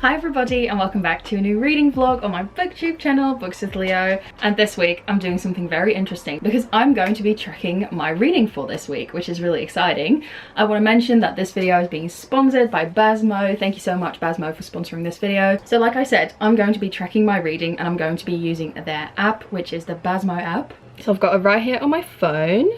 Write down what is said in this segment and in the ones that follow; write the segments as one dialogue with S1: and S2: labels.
S1: Hi everybody and welcome back to a new reading vlog on my booktube channel, Books with Leo. And this week I'm doing something very interesting because I'm going to be tracking my reading for this week, which is really exciting. I want to mention that this video is being sponsored by Basmo. Thank you so much Basmo for sponsoring this video. So like I said, I'm going to be tracking my reading and I'm going to be using their app, which is the Basmo app. So I've got it right here on my phone.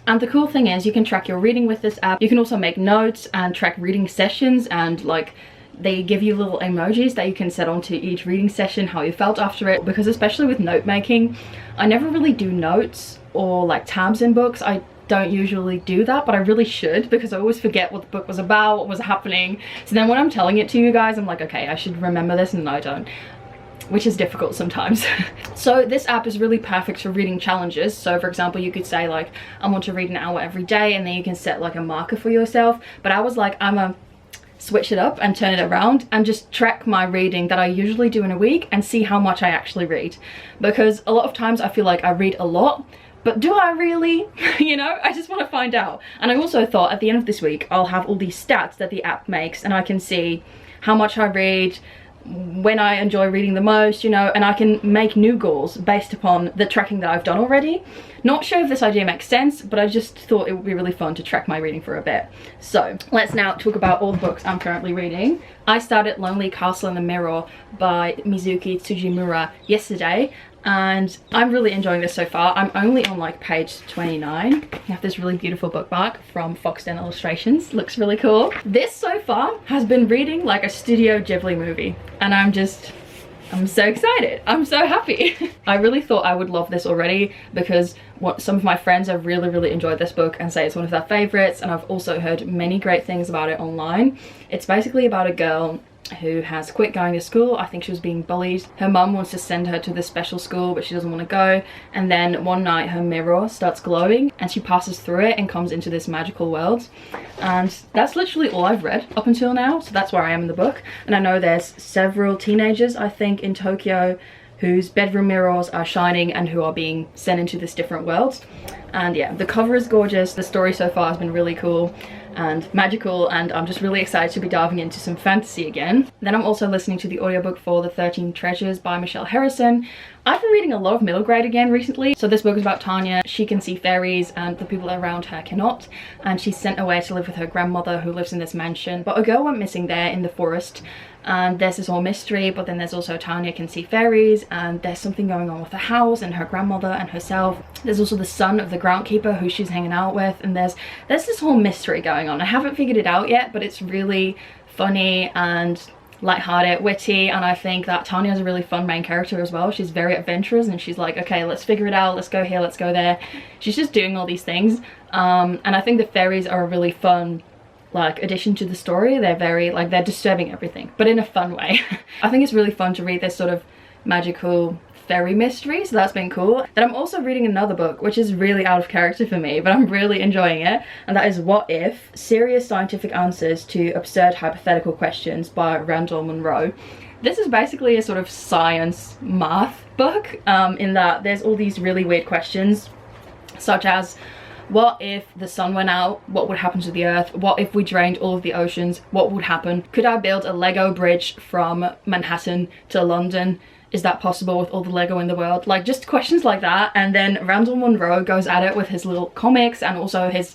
S1: And the cool thing is you can track your reading with this app. You can also make notes and track reading sessions, and like they give you little emojis that you can set onto each reading session, how you felt after it. Because especially with note making, I never really do notes or like tabs in books. I don't usually do that, but I really should, because I always forget what the book was about, what was happening. So then when I'm telling it to you guys, I'm like, okay, I should remember this, and I don't, which is difficult sometimes. So this app is really perfect for reading challenges. So for example, you could say like, I want to read an hour every day, and then you can set like a marker for yourself. But I was like, I'm a switch it up and turn it around and just track my reading that I usually do in a week and see how much I actually read. Because a lot of times I feel like I read a lot, but do I really? You know, I just want to find out. And I also thought at the end of this week, I'll have all these stats that the app makes, and I can see how much I read, when I enjoy reading the most, you know, and I can make new goals based upon the tracking that I've done already. Not sure if this idea makes sense, but I just thought it would be really fun to track my reading for a bit. So let's now talk about all the books I'm currently reading. I started Lonely Castle in the Mirror by Mizuki Tsujimura yesterday, and I'm really enjoying this so far. I'm only on like page 29. You have this really beautiful bookmark from Foxden Illustrations. Looks really cool. This so far has been reading like a Studio Ghibli movie, and I'm so excited. I'm so happy. I really thought I would love this already, because some of my friends have really enjoyed this book and say it's one of their favorites, and I've also heard many great things about it online. It's basically about a girl who has quit going to school. I think she was being bullied. Her mum wants to send her to this special school, but she doesn't want to go. And then one night her mirror starts glowing and she passes through it and comes into this magical world. And that's literally all I've read up until now. So that's where I am in the book. And I know there's several teenagers, I think, in Tokyo whose bedroom mirrors are shining and who are being sent into this different world. And yeah, the cover is gorgeous. The story so far has been really cool and magical, and I'm just really excited to be diving into some fantasy again. Then I'm also listening to the audiobook for The 13 Treasures by Michelle Harrison. I've been reading a lot of middle grade again recently. So this book is about Tanya. She can see fairies and the people around her cannot, and she's sent away to live with her grandmother who lives in this mansion. But a girl went missing there in the forest, and there's this whole mystery. But then there's also Tanya can see fairies, and there's something going on with the house and her grandmother and herself. There's also the son of the groundkeeper who she's hanging out with, and there's this whole mystery going on. I haven't figured it out yet, but it's really funny and lighthearted, witty, and I think that Tanya's a really fun main character as well. She's very adventurous, and she's like, okay, let's figure it out, let's go here, let's go there. She's just doing all these things, and I think the fairies are a really fun like addition to the story. They're very like, they're disturbing everything, but in a fun way. I think it's really fun to read this sort of magical fairy mystery, so that's been cool. Then I'm also reading another book which is really out of character for me, but I'm really enjoying it, and that is What If? Serious Scientific Answers to Absurd Hypothetical Questions by Randall Munroe. This is basically a sort of science math book, in that there's all these really weird questions, such as, what if the sun went out? What would happen to the earth? What if we drained all of the oceans? What would happen? Could I build a Lego bridge from Manhattan to London? Is that possible with all the Lego in the world? Like, just questions like that. And then Randall Munroe goes at it with his little comics and also his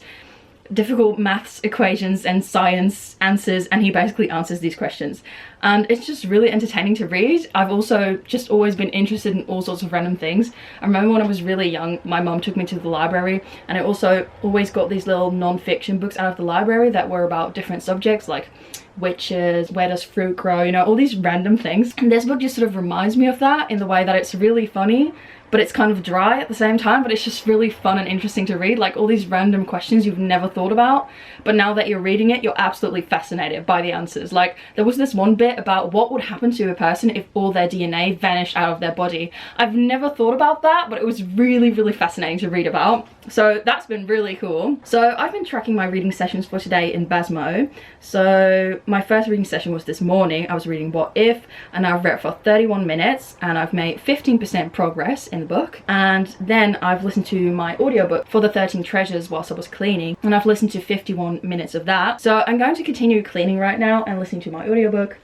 S1: difficult maths equations and science answers, and he basically answers these questions, and it's just really entertaining to read. I've also just always been interested in all sorts of random things. I remember when I was really young, my mom took me to the library, and I also always got these little non-fiction books out of the library that were about different subjects, like witches, where does fruit grow, you know, all these random things. And this book just sort of reminds me of that in the way that it's really funny, but it's kind of dry at the same time, but it's just really fun and interesting to read, like all these random questions you've never thought about, but now that you're reading it, you're absolutely fascinated by the answers. Like, there was this one bit about what would happen to a person if all their DNA vanished out of their body. I've never thought about that, but it was really fascinating to read about. So that's been really cool. So I've been tracking my reading sessions for today in Basmo. So my first reading session was this morning. I was reading What If, and I've read for 31 minutes, and I've made 15% progress in the book. And then I've listened to my audiobook for The 13 Treasures whilst I was cleaning, and I've listened to 51 minutes of that. So I'm going to continue cleaning right now and listening to my audiobook,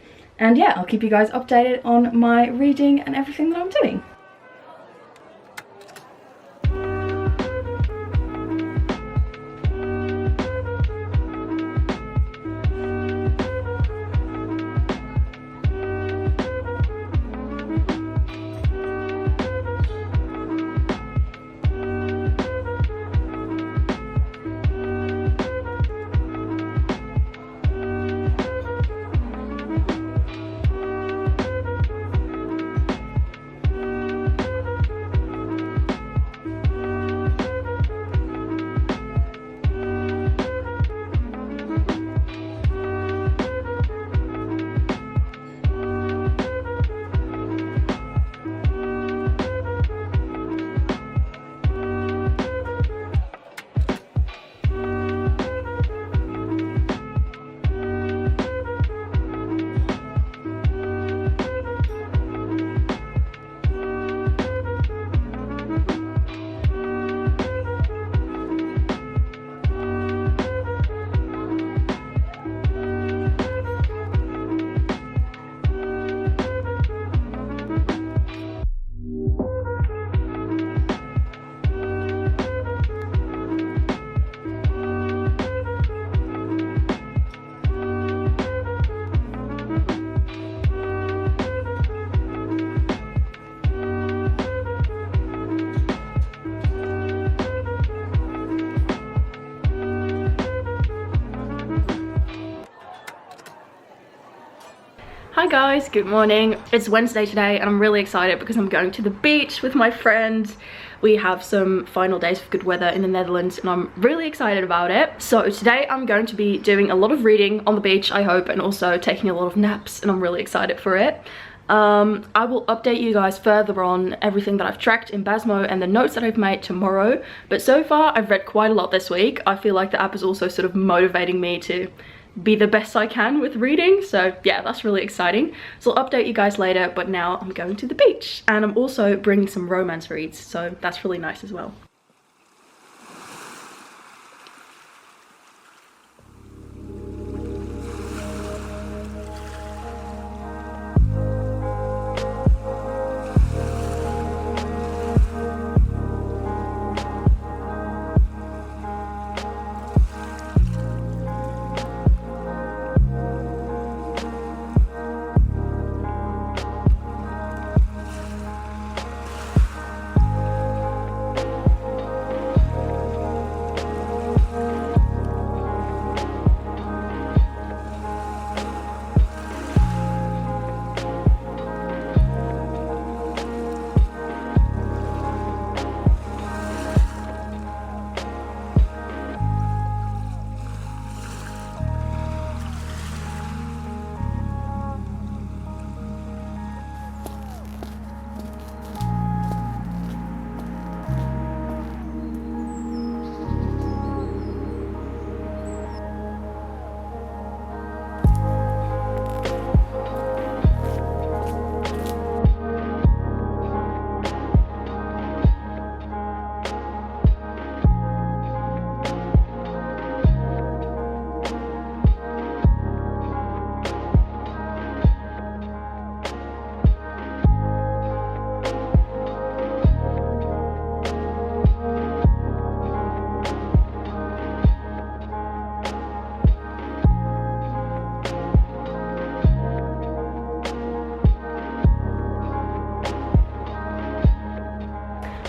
S1: And yeah, I'll keep you guys updated on my reading and everything that I'm doing. Hi guys, good morning. It's Wednesday today and I'm really excited because I'm going to the beach with my friends. We have some final days of good weather in the Netherlands and I'm really excited about it. So today I'm going to be doing a lot of reading on the beach, I hope, and also taking a lot of naps, and I'm really excited for it. I will update you guys further on everything that I've tracked in Basmo and the notes that I've made tomorrow. But so far I've read quite a lot this week. I feel like the app is also sort of motivating me to be the best I can with reading, so yeah, that's really exciting. So I'll update you guys later, but now I'm going to the beach and I'm also bringing some romance reads, so that's really nice as well.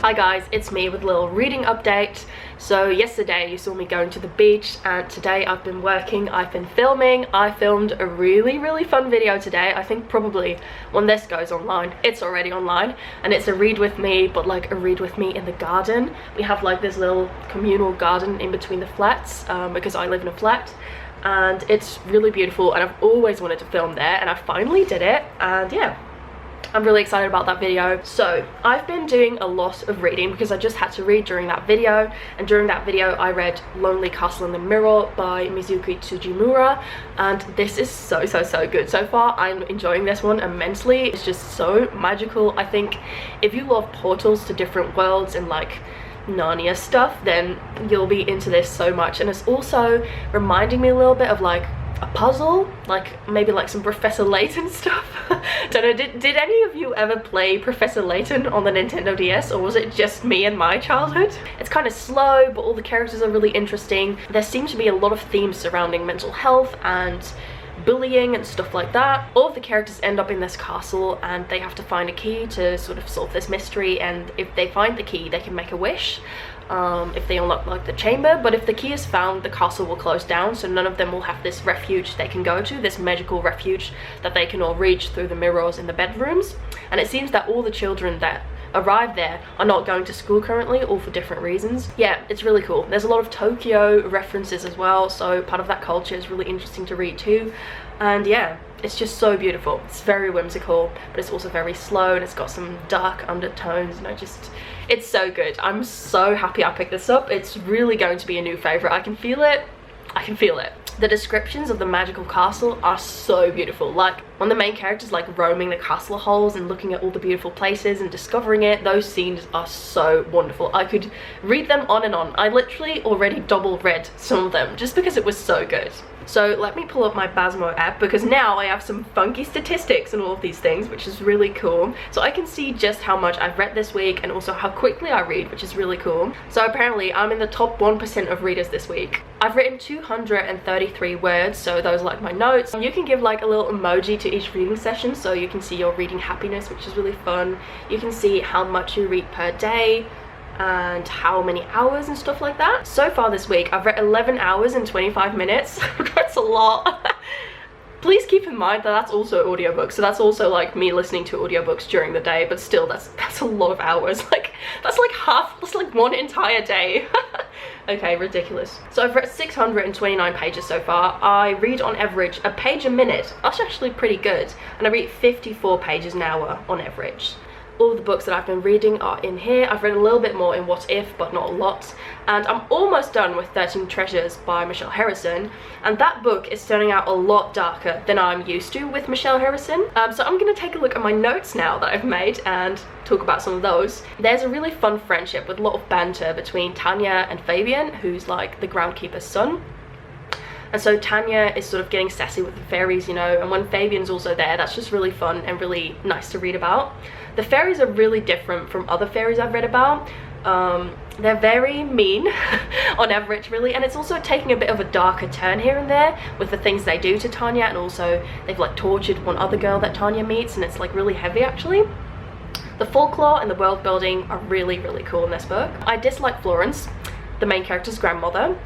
S1: Hi guys, it's me with a little reading update. So yesterday you saw me going to the beach and today I've been working, I've been filming. I filmed a really fun video today. I think probably when this goes online, it's already online, and it's a read with me, but like a read with me in the garden. We have like this little communal garden in between the flats because I live in a flat, and it's really beautiful and I've always wanted to film there and I finally did it, and yeah, I'm really excited about that video. So I've been doing a lot of reading because I just had to read during that video, and during that video I read Lonely Castle in the Mirror by Mizuki Tsujimura, and this is so good so far. I'm enjoying this one immensely. It's just so magical. I think if you love portals to different worlds and like Narnia stuff, then you'll be into this so much. And it's also reminding me a little bit of like
S2: a puzzle, like maybe like some Professor Layton stuff. Don't know, did any of you ever play Professor Layton on the Nintendo DS, or was it just me and my childhood? It's kind of slow, but all the characters are really interesting. There seems to be a lot of themes surrounding mental health and bullying and stuff like that. All of the characters end up in this castle and they have to find a key to sort of solve this mystery, and if they find the key they can make a wish if they unlock like the chamber. But if the key is found, the castle will close down, so none of them will have this refuge they can go to, this magical refuge that they can all reach through the mirrors in the bedrooms. And it seems that all the children that arrive there are not going to school currently, all for different reasons. Yeah, it's really cool. There's a lot of Tokyo references as well, so part of that culture is really interesting to read too. And yeah, it's just so beautiful. It's very whimsical, but it's also very slow, and it's got some dark undertones, and it's so good. I'm so happy I picked this up. It's really going to be a new favorite. I can feel it. I can feel it. The descriptions of the magical castle are so beautiful. Like when the main character's like roaming the castle halls and looking at all the beautiful places and discovering it, those scenes are so wonderful. I could read them on and on. I literally already double read some of them just because it was so good. So let me pull up my Basmo app, because now I have some funky statistics and all of these things, which is really cool. So I can see just how much I've read this week and also how quickly I read, which is really cool. So apparently I'm in the top 1% of readers this week. I've written 233 words, so those are like my notes. You can give like a little emoji to each reading session, so you can see your reading happiness, which is really fun. You can see how much you read per day and how many hours and stuff like that. So far this week I've read 11 hours and 25 minutes. That's a lot. Please keep in mind that that's also audiobooks, so that's also like me listening to audiobooks during the day, but still that's a lot of hours. Like that's like one entire day. Okay, ridiculous. So I've read 629 pages so far. I read on average a page a minute. That's actually pretty good. And I read 54 pages an hour on average. All the books that I've been reading are in here. I've read a little bit more in What If, but not a lot. And I'm almost done with 13 Treasures by Michelle Harrison. And that book is turning out a lot darker than I'm used to with Michelle Harrison. So I'm going to take a look at my notes now that I've made and talk about some of those. There's a really fun friendship with a lot of banter between Tanya and Fabian, who's like the groundkeeper's son. And so Tanya is sort of getting sassy with the fairies, you know, and when Fabian's also there, that's just really fun and really nice to read about. The fairies are really different from other fairies I've read about. They're very mean on average, really, and it's also taking a bit of a darker turn here and there with the things they do to Tanya, and also they've like tortured one other girl that Tanya meets, and it's like really heavy actually. The folklore and the world building are really, really cool in this book. I dislike Florence, the main character's grandmother.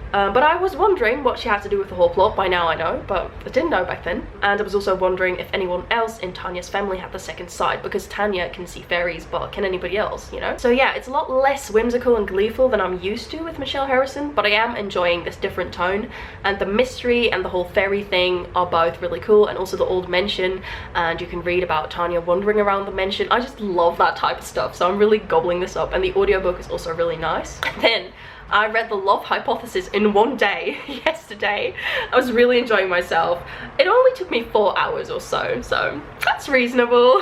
S2: But I was wondering what she had to do with the whole plot. By now I know, but I didn't know back then. And I was also wondering if anyone else in Tanya's family had the second side, because Tanya can see fairies, but can anybody else, you know? So yeah, it's a lot less whimsical and gleeful than I'm used to with Michelle Harrison, but I am enjoying this different tone. And the mystery and the whole fairy thing are both really cool, and also the old mansion, and you can read about Tanya wandering around the mansion. I just love that type of stuff, so I'm really gobbling this up, and the audiobook is also really nice. Then I read The Love Hypothesis in one day yesterday. I was really enjoying myself. It only took me 4 hours or so that's reasonable.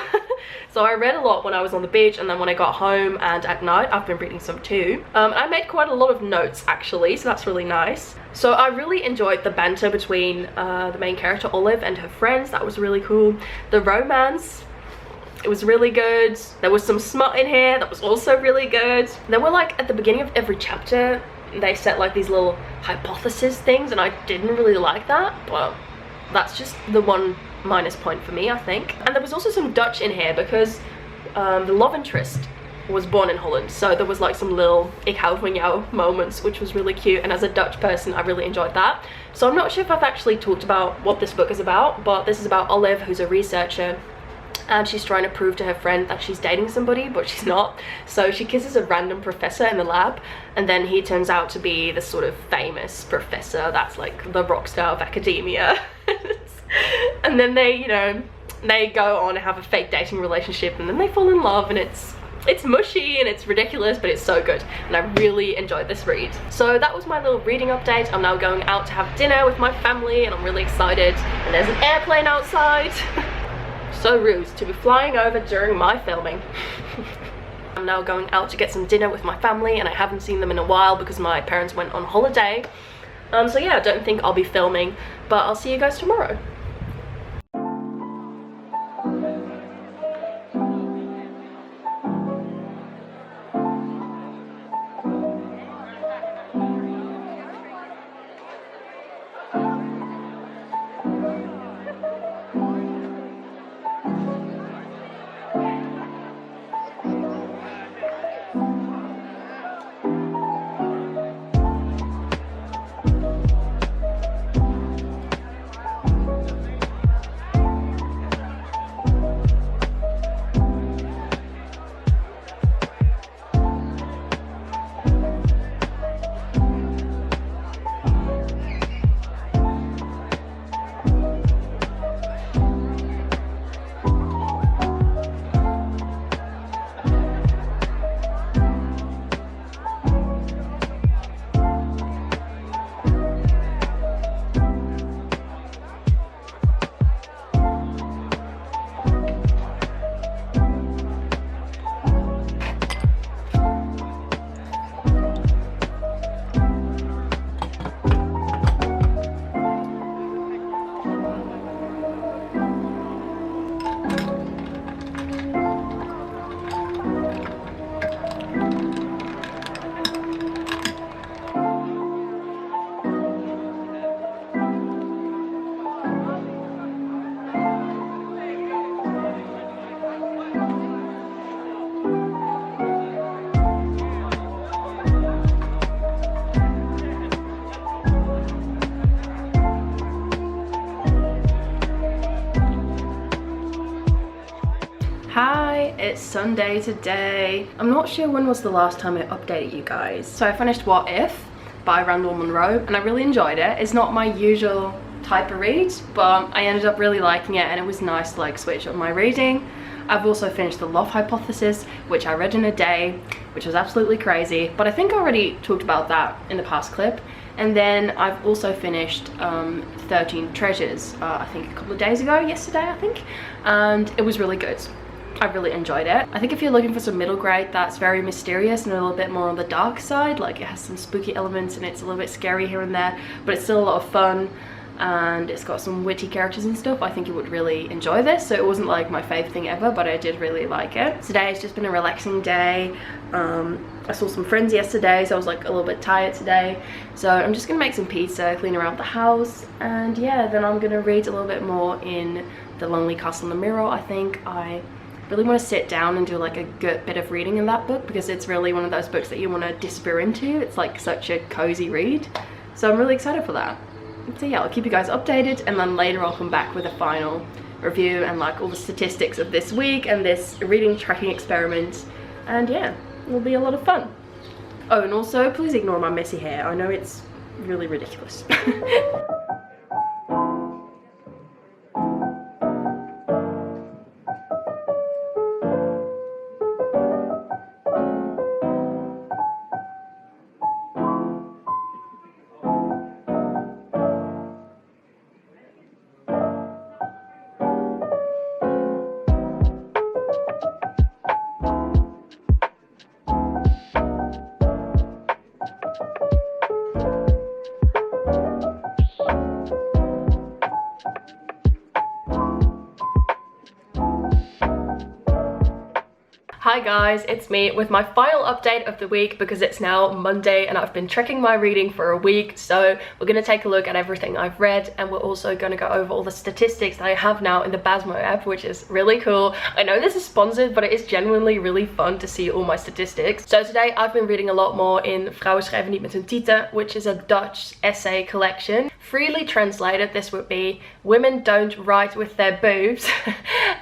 S2: So I read a lot when I was on the beach, and then when I got home and at night I've been reading some too. I made quite a lot of notes actually, so that's really nice. So I really enjoyed the banter between the main character Olive and her friends. That was really cool. The romance, it was really good. There was some smut in here that was also really good. There were like, at the beginning of every chapter, they set like these little hypothesis things, and I didn't really like that, but that's just the one minus point for me, I think. And there was also some Dutch in here, because the love interest was born in Holland, so there was like some little ik hou van jou moments, which was really cute, and as a Dutch person I really enjoyed that. So I'm not sure if I've actually talked about what this book is about, but this is about Olive, who's a researcher, and she's trying to prove to her friend that she's dating somebody, but she's not. So she kisses a random professor in the lab, and then he turns out to be this sort of famous professor that's like the rock star of academia. And then they, you know, they go on and have a fake dating relationship, and then they fall in love, and it's mushy and it's ridiculous, but it's so good, and I really enjoyed this read. So that was my little reading update. I'm now going out to have dinner with my family, and I'm really excited, and there's an airplane outside. So rude to be flying over during my filming. I'm now going out to get some dinner with my family, and I haven't seen them in a while because my parents went on holiday. So yeah, I don't think I'll be filming, but I'll see you guys tomorrow. Hi, it's Sunday today. I'm not sure when was the last time I updated you guys. So I finished What If by Randall Munroe and I really enjoyed it. It's not my usual type of read, but I ended up really liking it and it was nice to like switch up my reading. I've also finished The Love Hypothesis, which I read in a day, which was absolutely crazy, but I think I already talked about that in the past clip. And then I've also finished 13 Treasures, I think a couple of days ago, yesterday I think, and it was really good. I really enjoyed it. I think if you're looking for some middle grade that's very mysterious and a little bit more on the dark side, like it has some spooky elements and it's a little bit scary here and there, but it's still a lot of fun and it's got some witty characters and stuff, I think you would really enjoy this. So it wasn't like my fave thing ever, but I did really like it. Today has just been a relaxing day. I saw some friends yesterday, so I was like a little bit tired today. So I'm just gonna make some pizza, clean around the house, and yeah, then I'm gonna read a little bit more in The Lonely Castle in the Mirror. I think I really want to sit down and do like a good bit of reading in that book because it's really one of those books that you want to disappear into. It's like such a cozy read, so I'm really excited for that. So yeah, I'll keep you guys updated and then later I'll come back with a final review and like all the statistics of this week and this reading tracking experiment, and yeah, it'll be a lot of fun. Oh, and also please ignore my messy hair. I know it's really ridiculous. Hi guys, it's me with my final update of the week because it's now Monday and I've been tracking my reading for a week. So we're going to take a look at everything I've read and we're also going to go over all the statistics that I have now in the Basmo app, which is really cool. I know this is sponsored, but it is genuinely really fun to see all my statistics. So today I've been reading a lot more in Vrouwen schrijven niet met hun tieten, which is a Dutch essay collection. Freely translated, this would be Women Don't Write With Their Boobs.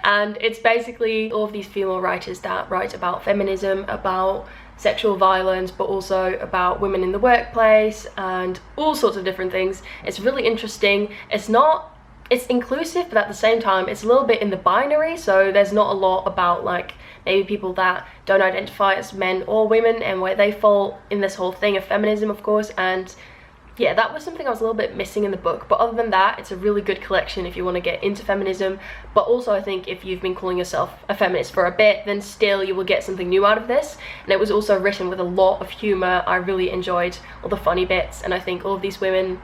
S2: And it's basically all of these female writers that write about feminism, about sexual violence, but also about women in the workplace and all sorts of different things. It's really interesting. It's inclusive, but at the same time it's a little bit in the binary, so there's not a lot about like maybe people that don't identify as men or women and where they fall in this whole thing of feminism, of course. And yeah, that was something I was a little bit missing in the book, but other than that, it's a really good collection if you want to get into feminism. But also I think if you've been calling yourself a feminist for a bit, then still you will get something new out of this. And it was also written with a lot of humor. I really enjoyed all the funny bits, and I think all of these women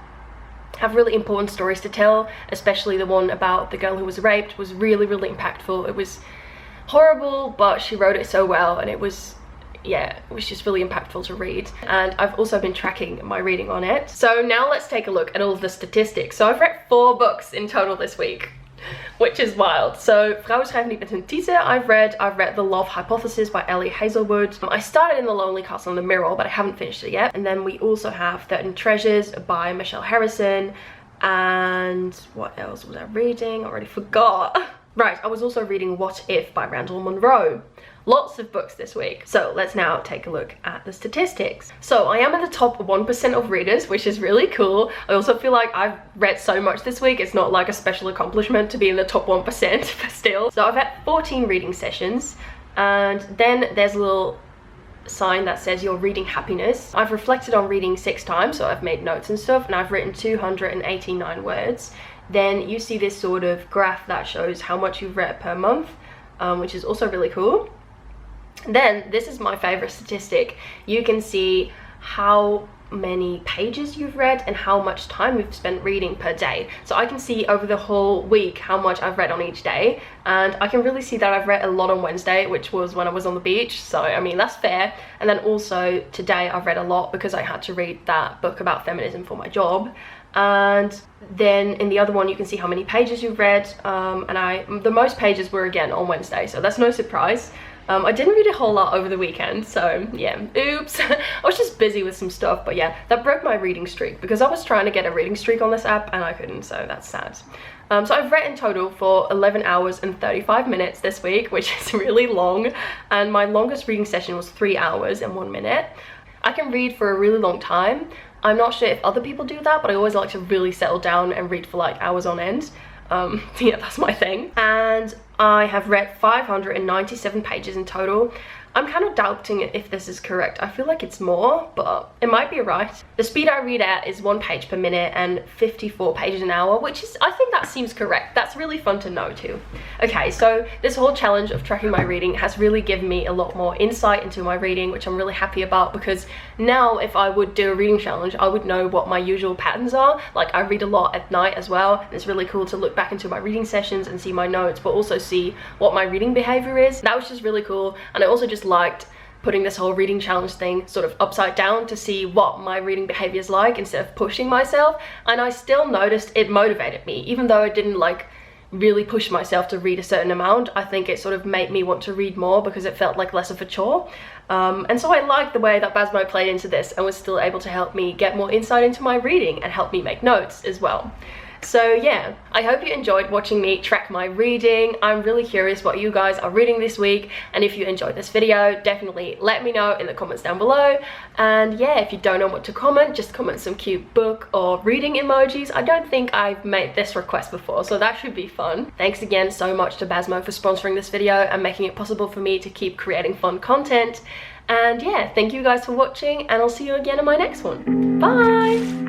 S2: have really important stories to tell, especially the one about the girl who was raped was really, really impactful. It was horrible, but she wrote it so well, and it was, yeah, it was just really impactful to read. And I've also been tracking my reading on it. So now let's take a look at all of the statistics. So I've read 4 books in total this week, which is wild. So Vrouwen schrijven niet met hun titel, I've read The Love Hypothesis by Ellie Hazelwood. I started in The Lonely Castle in the Mirror, but I haven't finished it yet. And then we also have 13 Treasures by Michelle Harrison. And what else was I reading? I already forgot. Right, I was also reading What If by Randall Munroe. Lots of books this week. So let's now take a look at the statistics. So I am in the top 1% of readers, which is really cool. I also feel like I've read so much this week, it's not like a special accomplishment to be in the top 1%, but still. So I've had 14 reading sessions, and then there's a little sign that says your reading happiness. I've reflected on reading 6 times, so I've made notes and stuff, and I've written 289 words. Then you see this sort of graph that shows how much you've read per month, which is also really cool. Then this is my favorite statistic. You can see how many pages you've read and how much time you've spent reading per day. So I can see over the whole week how much I've read on each day, and I can really see that I've read a lot on Wednesday, which was when I was on the beach, so I mean that's fair. And then also today I've read a lot because I had to read that book about feminism for my job. And then in the other one you can see how many pages you've read, and the most pages were again on Wednesday, so that's no surprise. I didn't read a whole lot over the weekend, so yeah, oops. I was just busy with some stuff, but yeah, that broke my reading streak because I was trying to get a reading streak on this app and I couldn't, so that's sad. So I've read in total for 11 hours and 35 minutes this week, which is really long, and my longest reading session was 3 hours and 1 minute. I can read for a really long time. I'm not sure if other people do that, but I always like to really settle down and read for like hours on end. Yeah, that's my thing. And I have read 597 pages in total. I'm kind of doubting if this is correct. I feel like it's more, but it might be right. The speed I read at is 1 page per minute and 54 pages an hour, which is, I think that seems correct. That's really fun to know too. Okay, so this whole challenge of tracking my reading has really given me a lot more insight into my reading, which I'm really happy about, because now if I would do a reading challenge, I would know what my usual patterns are. Like I read a lot at night as well, and it's really cool to look back into my reading sessions and see my notes, but also see what my reading behavior is. That was just really cool, and I also just liked putting this whole reading challenge thing sort of upside down to see what my reading behavior is like instead of pushing myself. And I still noticed it motivated me, even though I didn't like really push myself to read a certain amount. I think it sort of made me want to read more because it felt like less of a chore. And so I liked the way that Basmo played into this and was still able to help me get more insight into my reading and help me make notes as well. So yeah, I hope you enjoyed watching me track my reading. I'm really curious what you guys are reading this week, and if you enjoyed this video, definitely let me know in the comments down below. And yeah, if you don't know what to comment, just comment some cute book or reading emojis. I don't think I've made this request before, so that should be fun. Thanks again so much to Basmo for sponsoring this video and making it possible for me to keep creating fun content. And yeah, thank you guys for watching, and I'll see you again in my next one. Bye!